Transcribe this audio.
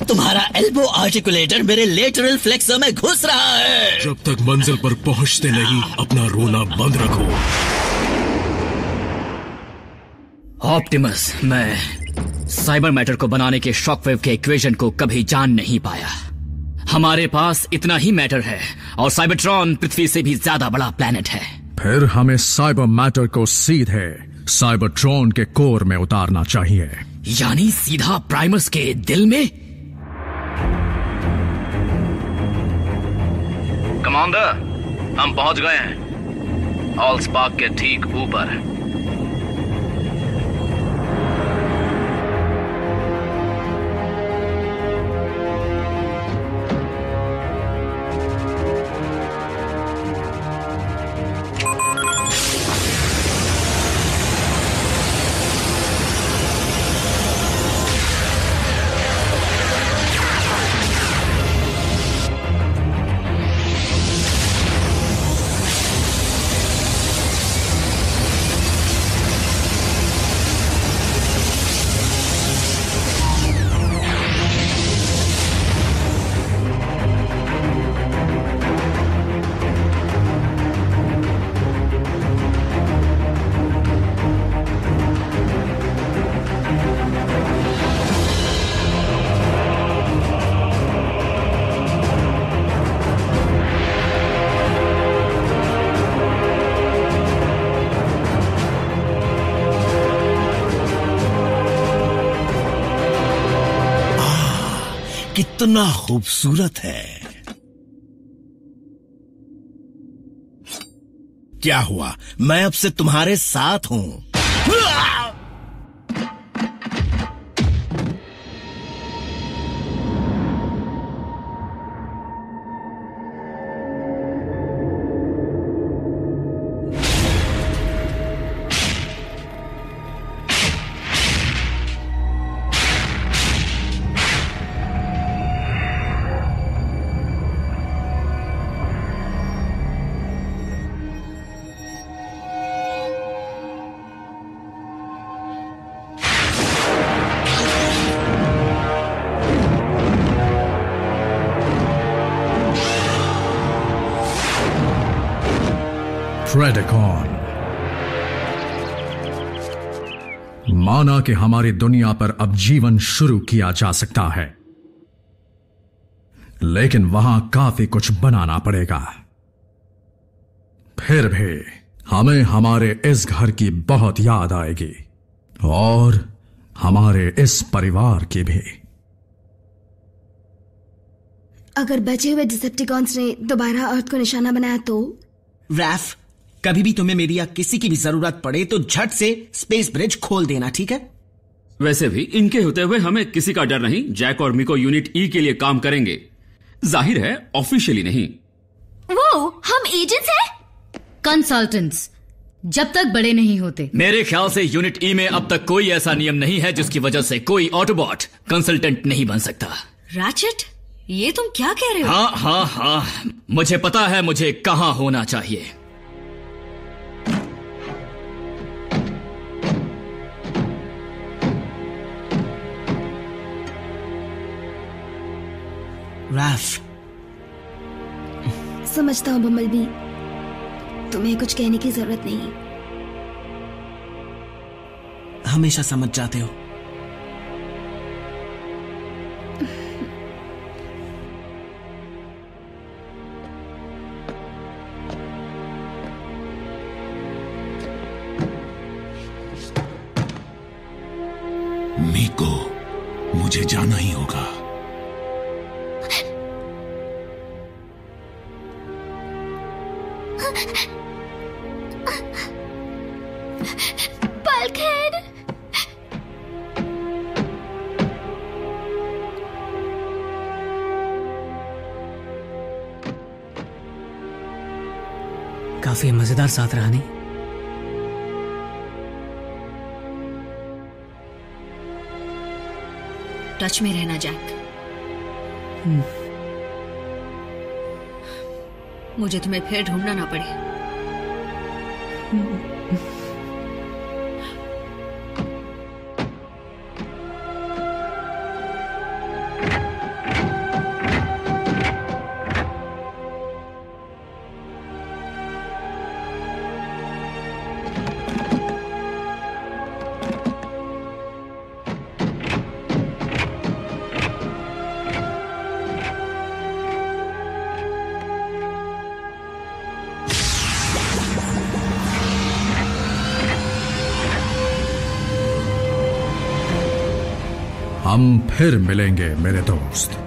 तुम्हारा elbow articulator मेरे lateral flexor में घुस रहा है। जब तक मंजिल पर पहुंचते नहीं अपना रोना बंद रखो। ऑप्टिमस, मैं साइबर मैटर को बनाने के शॉकवेव के इक्वेशन को कभी जान नहीं पाया। हमारे पास इतना ही मैटर है और साइबरट्रॉन पृथ्वी से भी ज्यादा बड़ा प्लेनेट है। फिर हमें साइबर मैटर को सीधे साइबरट्रॉन के कोर में उतारना चाहिए। यानी सीधा प्राइमस के दिल में? कमांडर, हम पहुंच गए हैं ऑलस्पार्क के ठीक ऊपर। कितना खूबसूरत है। क्या हुआ? मैं अब से तुम्हारे साथ हूं। प्रेडिकॉन। माना कि हमारी दुनिया पर अब जीवन शुरू किया जा सकता है, लेकिन वहां काफी कुछ बनाना पड़ेगा। फिर भी हमें हमारे इस घर की बहुत याद आएगी और हमारे इस परिवार की भी। अगर बचे हुए डिसेप्टिकॉन्स ने दोबारा अर्थ को निशाना बनाया तो? रैफ, कभी भी तुम्हें मेरी या किसी की भी जरूरत पड़े तो झट से स्पेस ब्रिज खोल देना, ठीक है? वैसे भी इनके होते हुए हमें किसी का डर नहीं। जैक और मिको यूनिट ई के लिए काम करेंगे, जाहिर है ऑफिशियली नहीं। वो हम एजेंट्स हैं? कंसल्टेंट्स, जब तक बड़े नहीं होते। मेरे ख्याल से यूनिट ई में अब तक कोई ऐसा नियम नहीं है जिसकी वजह से कोई ऑटोबॉट कंसल्टेंट नहीं बन सकता। रैचेट, ये तुम क्या कह रहे हो? हाँ, मुझे पता है मुझे कहां होना चाहिए। रैफ, समझता हूं बम्बलबी, तुम्हें कुछ कहने की जरूरत नहीं। हमेशा समझ जाते हो। मीको, मुझे जाना ही होगा। बल्कहेड, काफी मजेदार साथ रहा नहीं? टच में रहना जैक। मुझे तुम्हें फिर ढूंढना ना पड़े। हम फिर मिलेंगे मेरे दोस्त।